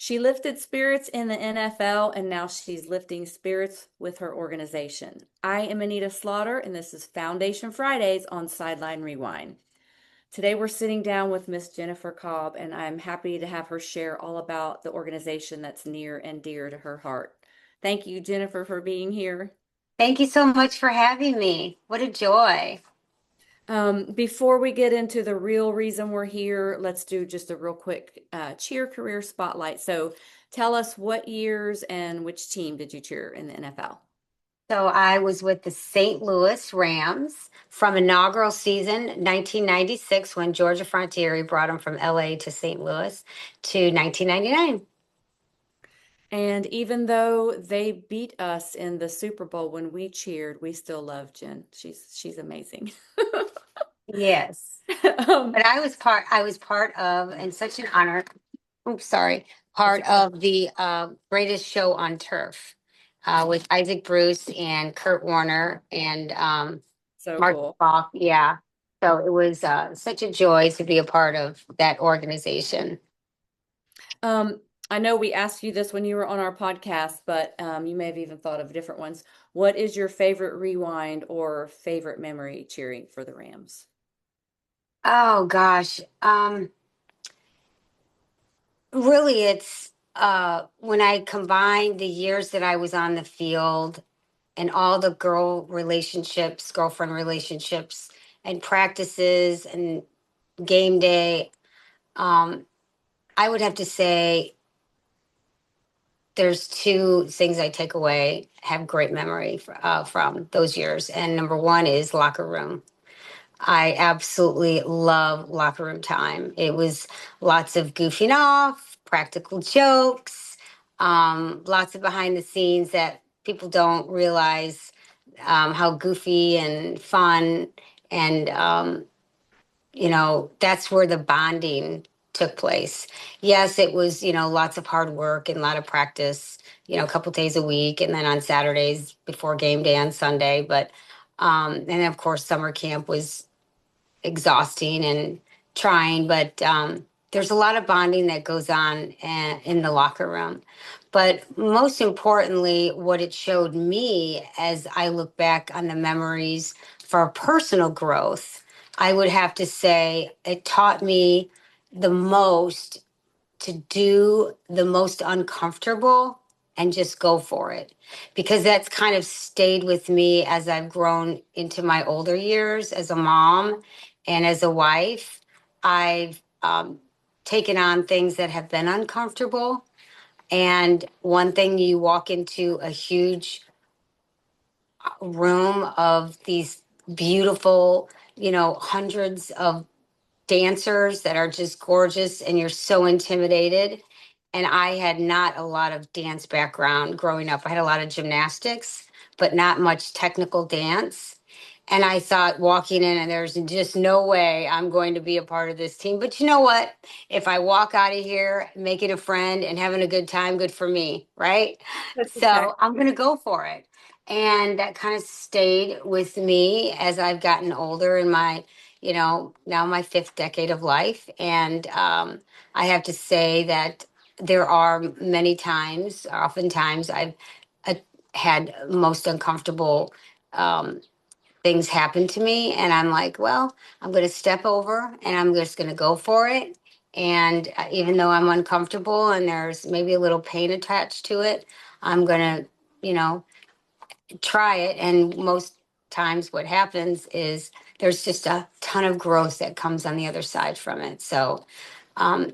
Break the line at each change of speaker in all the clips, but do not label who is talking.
She lifted spirits in the NFL, and now she's lifting spirits with her organization. I am Anita Slaughter, and this is Foundation Fridays on Sideline Rewind. Today we're sitting down with Miss Jennifer Cobb, and I'm happy to have her share all about the organization that's near and dear to her heart. Thank you, Jennifer, for being here.
Thank you so much for having me. What a joy.
Before we get into the real reason we're here, let's do just a real quick cheer career spotlight. So tell us what years and which team did you cheer in the NFL?
So I was with the St. Louis Rams from inaugural season 1996 when Georgia Frontiere brought them from LA to St. Louis to 1999.
And even though they beat us in the Super Bowl when we cheered, we still love Jen. She's amazing.
Yes.
Um,
But I was part of, and such an honor. Oops, sorry.
that's
Part
okay.
of the greatest show on turf with Isaac Bruce and Kurt Warner and
So
Mark
cool.
Bach. Yeah. So it was such a joy to be a part of that organization.
Um, I know we asked you this when you were on our podcast, but you may have even thought of different ones. What is your favorite rewind or favorite memory cheering for the Rams?
Oh gosh. Really it's when I combine the years that I was on the field and all the girlfriend relationships and practices and game day, um, I would have to say there's two things I take away, have great memory from those years. And number one is locker room. I absolutely love locker room time. It was lots of goofing off, practical jokes, lots of behind the scenes that people don't realize how goofy and fun. And, that's where the bonding took place. Yes, it was, lots of hard work and a lot of practice, a couple days a week. And then on Saturdays before game day on Sunday. And of course, summer camp was exhausting and trying, but there's a lot of bonding that goes on in the locker room. But most importantly, what it showed me as I look back on the memories for personal growth, I would have to say it taught me the most to do the most uncomfortable and just go for it because that's kind of stayed with me as I've grown into my older years as a mom and as a wife. I've taken on things that have been uncomfortable. And one thing, you walk into a huge room of these beautiful, hundreds of dancers that are just gorgeous, and you're so intimidated. And I had not a lot of dance background growing up. I had a lot of gymnastics, but not much technical dance. And I thought walking in, and there's just no way I'm going to be a part of this team. But you know what? If I walk out of here making a friend and having a good time, good for me, right?
That's
So
exactly
I'm going to
right.
go for it. And that kind of stayed with me as I've gotten older in my, now my fifth decade of life. And I have to say that there are many times, oftentimes, I've uh, had most uncomfortable um, things happen to me. And I'm like, well, I'm going to step over and I'm just going to go for it. And even though I'm uncomfortable and there's maybe a little pain attached to it, I'm going to, you know, try it. And most times what happens is there's just a ton of growth that comes on the other side from it. So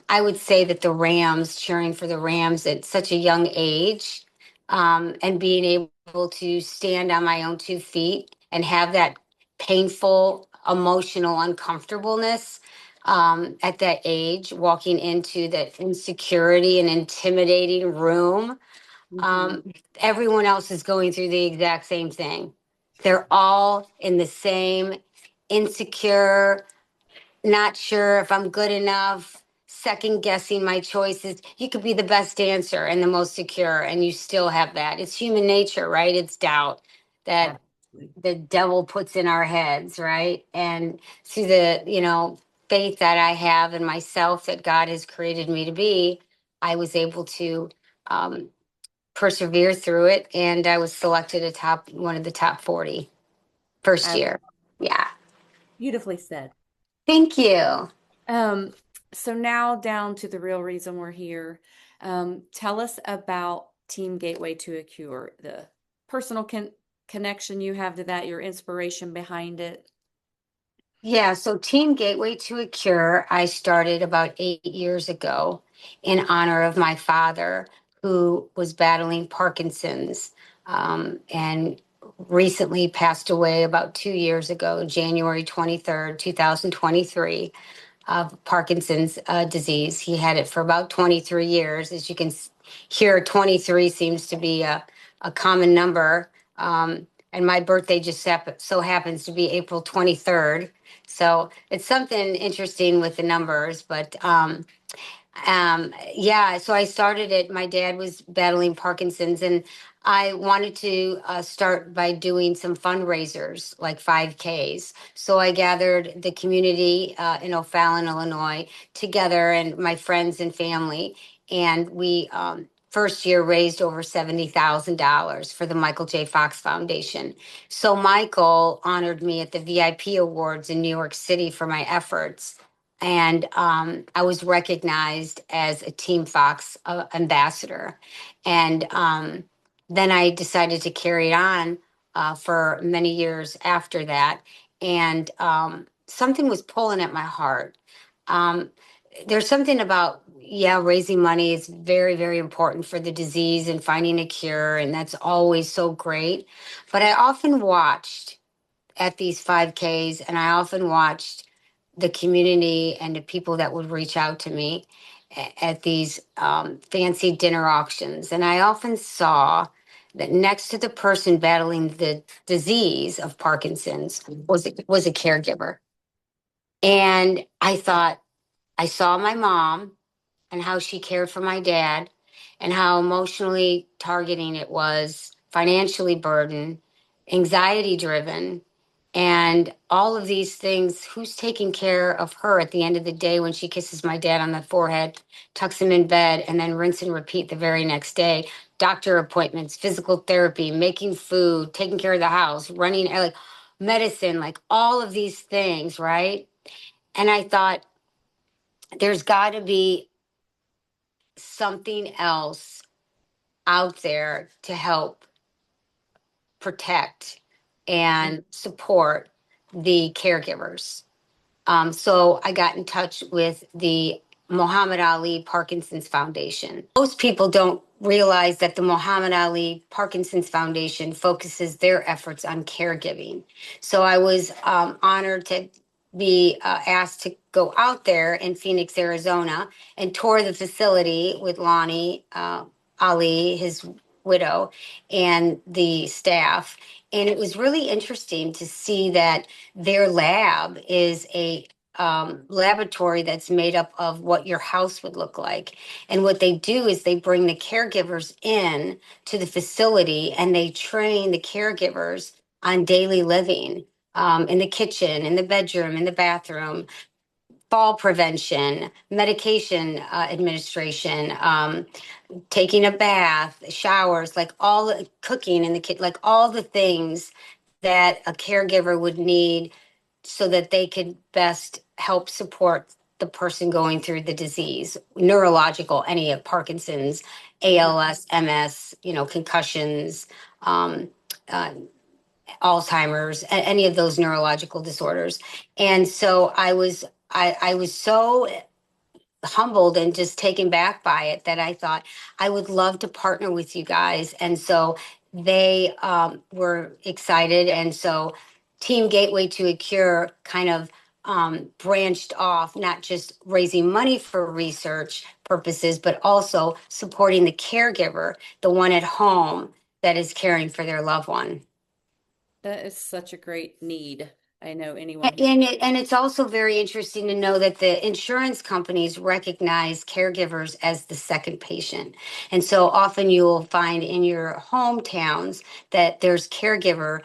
I would say that the Rams, cheering for the Rams at such a young age, and being able to stand on my own 2 feet and have that painful, emotional uncomfortableness at that age, walking into that insecurity and intimidating room.
Mhm.
um, Everyone else is going through the exact same thing. They're all in the same insecure, not sure if I'm good enough, second guessing my choices. You could be the best dancer and the most secure, and you still have that. It's human nature, right? It's doubt that
Absolutely.
the devil puts in our heads, right? And through the, faith that I have in myself that God has created me to be, I was able to um, persevere through it, and I was selected a top one of the top 40 first
I
year. Yeah.
beautifully said.
Thank you.
Um, so now down to the real reason we're here. Tell us about Team Gateway to a Cure, the personal connection you have to that, your inspiration behind it.
Yeah, so Team Gateway to a Cure, I started about 8 years ago in honor of my father, who was battling Parkinson's and recently passed away about 2 years ago, January 23rd, 2023, of Parkinson's disease. He had it for about 23 years. As you can hear, 23 seems to be a common number. And my birthday just so happens to be April 23rd. So it's something interesting with the numbers, but yeah, so I started it. My dad was battling Parkinson's, and I wanted to start by doing some fundraisers like 5Ks. So I gathered the community in O'Fallon, Illinois, together, and my friends and family, and we first year raised over $70,000 for the Michael J. Fox Foundation. So Michael honored me at the VIP Awards in New York City for my efforts, and I was recognized as a Team Fox ambassador. And then I decided to carry it on for many years after that. And something was pulling at my heart. Um, there's something about, yeah, raising money is very, very important for the disease and finding a cure, and that's always so great. But I often watched at these 5Ks, and I often watched the community and the people that would reach out to me at these fancy dinner auctions. And I often saw that next to the person battling the disease of Parkinson's was a caregiver. And I thought, I saw my mom and how she cared for my dad and how emotionally targeting it was, financially burdened, anxiety driven, and all of these things. Who's taking care of her at the end of the day when she kisses my dad on the forehead, tucks him in bed, and then rinse and repeat the very next day? Doctor appointments, physical therapy, making food, taking care of the house, running like medicine, like all of these things, right? And I thought, there's got to be something else out there to help protect and support the caregivers. So I got in touch with the Muhammad Ali Parkinson's Foundation. Most people don't realize that the Muhammad Ali Parkinson's Foundation focuses their efforts on caregiving. So I was honored to be asked to go out there in Phoenix, Arizona, and tour the facility with Lonnie Ali, his widow, and the staff. And it was really interesting to see that their lab is a laboratory that's made up of what your house would look like. And what they do is they bring the caregivers in to the facility and they train the caregivers on daily living, in the kitchen, in the bedroom, in the bathroom, fall prevention, medication administration, taking a bath, showers, like all the cooking in the kit, like all the things that a caregiver would need so that they could best help support the person going through the disease, neurological, any of Parkinson's, ALS, MS, concussions, um, uh, Alzheimer's, any of those neurological disorders. And so I was so humbled and just taken back by it that I thought I would love to partner with you guys. And so they were excited. And so Team Gateway to a Cure kind of branched off, not just raising money for research purposes, but also supporting the caregiver, the one at home that is caring for their loved one.
That is such a great need. I know anyone who,
And it's also very interesting to know that the insurance companies recognize caregivers as the second patient. And so often you will find in your hometowns that there's caregiver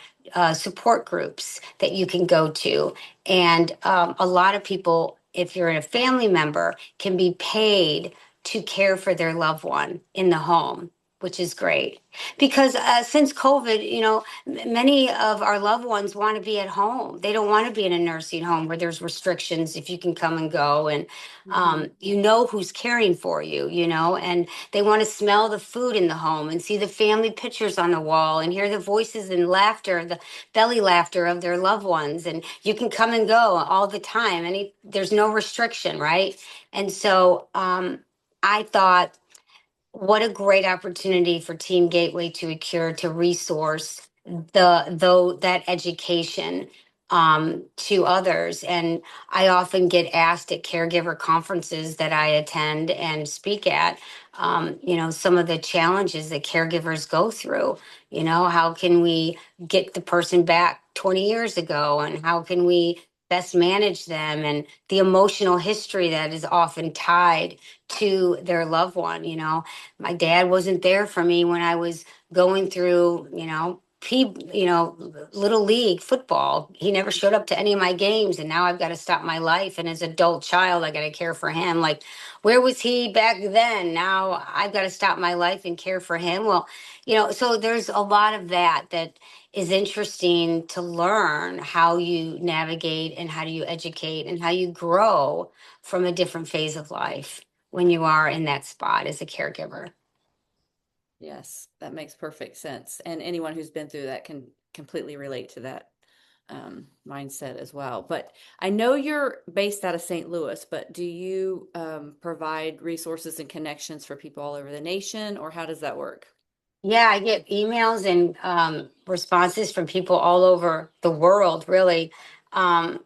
support groups that you can go to. And a lot of people, if you're a family member, can be paid to care for their loved one in the home, which is great. Because since COVID, many of our loved ones want to be at home. They don't want to be in a nursing home where there's restrictions if you can come and go, and
Mhm.
who's caring for you, and they want to smell the food in the home and see the family pictures on the wall and hear the voices and laughter, the belly laughter of their loved ones. And you can come and go all the time. There's no restriction, right? And so I thought, what a great opportunity for Team Gateway to a Cure to resource that education to others. And I often get asked at caregiver conferences that I attend and speak at, some of the challenges that caregivers go through. How can we get the person back 20 years ago, and how can we best manage them, and the emotional history that is often tied to their loved one. My dad wasn't there for me when I was going through, little league football. He never showed up to any of my games, and now I've got to stop my life. And as an adult child, I got to care for him. Like, where was he back then? Now I've got to stop my life and care for him. Well, so there's a lot of that is interesting to learn how you navigate and how do you educate and how you grow from a different phase of life when you are in that spot as a caregiver.
Yes, that makes perfect sense. And anyone who's been through that can completely relate to that mindset as well. But I know you're based out of St. Louis, but do you provide resources and connections for people all over the nation, or how does that work?
Yeah, I get emails and responses from people all over the world, really. Um,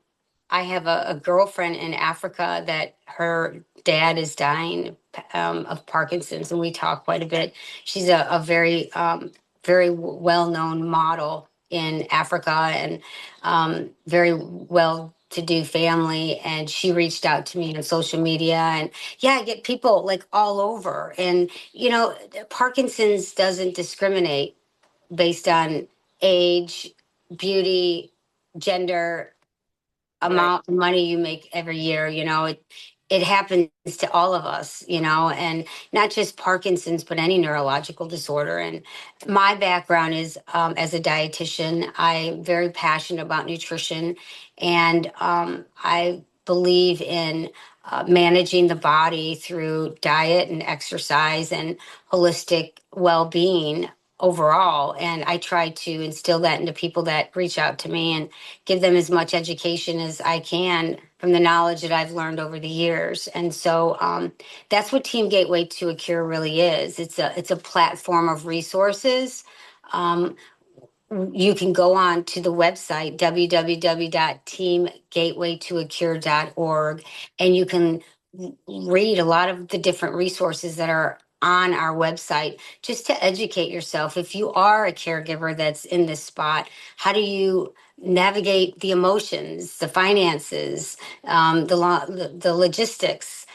I have a girlfriend in Africa that her dad is dying of Parkinson's, and we talk quite a bit. She's a very, very well known model in Africa, and very well to do family. And she reached out to me on social media, and yeah, I get people like all over. And, Parkinson's doesn't discriminate based on age, beauty, gender,
Right.
amount of money you make every year. It happens to all of us, and not just Parkinson's, but any neurological disorder. And my background is as a dietitian. I'm very passionate about nutrition, and I believe in managing the body through diet and exercise and holistic well-being overall. And I try to instill that into people that reach out to me, and give them as much education as I can from the knowledge that I've learned over the years. And so that's what Team Gateway to a Cure really is. It's a platform of resources. Um, you can go on to the website www.teamgatewaytoacure.org, and you can read a lot of the different resources that are on our website just to educate yourself. If you are a caregiver that's in this spot, how do you navigate the emotions, the finances, the logistics?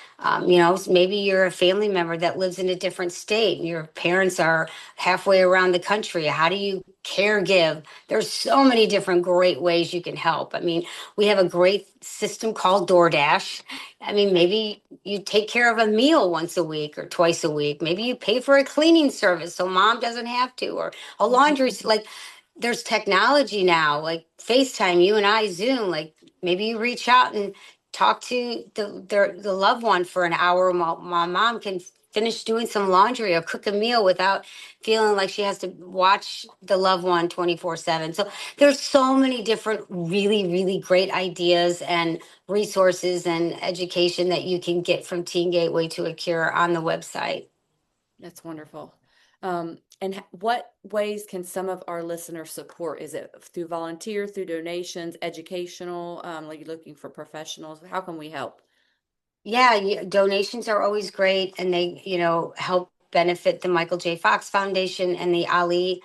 Maybe you're a family member that lives in a different state. Your parents are halfway around the country. How do you care give? There's so many different great ways you can help. I mean, we have a great system called DoorDash. I mean, maybe you take care of a meal once a week or twice a week. Maybe you pay for a cleaning service so mom doesn't have to, or a laundry. Like, there's technology now, like FaceTime, you and I, Zoom. Like, maybe you reach out and talk to the loved one for an hour while my mom can finish doing some laundry or cook a meal without feeling like she has to watch the loved one 24/7. So there's so many different really, really great ideas and resources and education that you can get from Teen Gateway to a Cure on the website.
That's wonderful. And what ways can some of our listeners support? Is it through volunteer, through donations, educational, like looking for professionals? How can we help?
Yeah, donations are always great, and they, help benefit the Michael J. Fox Foundation and the Ali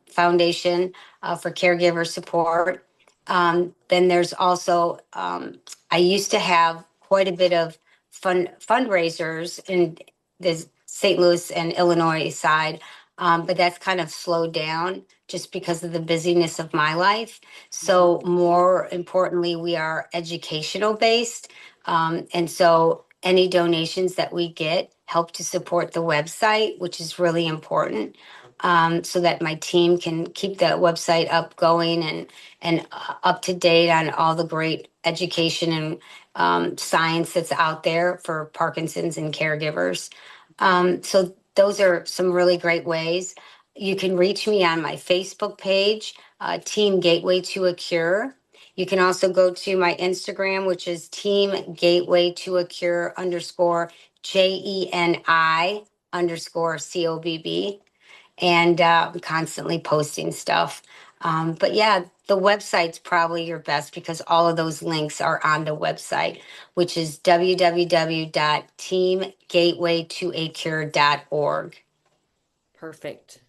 Foundation for caregiver support. Then there's also, I used to have quite a bit of fundraisers in the St. Louis and Illinois side, but that's kind of slowed down just because of the busyness of my life.
Mhm.
So more importantly, we are educational based, and so any donations that we get help to support the website, which is really important, so that my team can keep the website up going and up to date on all the great education and science that's out there for Parkinson's and caregivers. So those are some really great ways. You can reach me on my Facebook page, Team Gateway to a Cure. You can also go to my Instagram, which is Team Gateway to a Cure underscore JENI underscore COBB. And I'm constantly posting stuff. But yeah, the website's probably your best because all of those links are on the website, which is www.teamgatewaytoacure.org.
Perfect.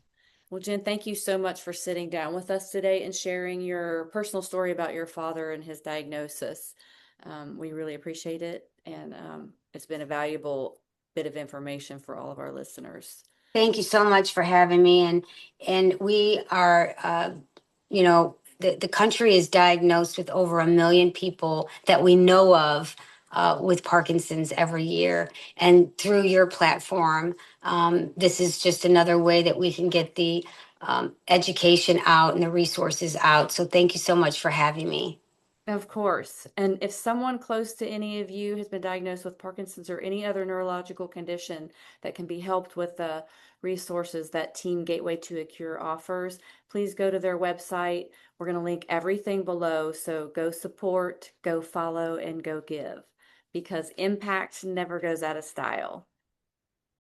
Well, Jen, thank you so much for sitting down with us today and sharing your personal story about your father and his diagnosis. We really appreciate it, and it's been a valuable bit of information for all of our listeners.
Thank you so much for having me. And we are, the country is diagnosed with over 1 million people that we know of with Parkinson's every year. And through your platform, this is just another way that we can get the education out and the resources out. So thank you so much for having me.
Of course. And if someone close to any of you has been diagnosed with Parkinson's or any other neurological condition that can be helped with the resources that Team Gateway to a Cure offers, please go to their website. We're going to link everything below. So go support, go follow, and go give because impact never goes out of style.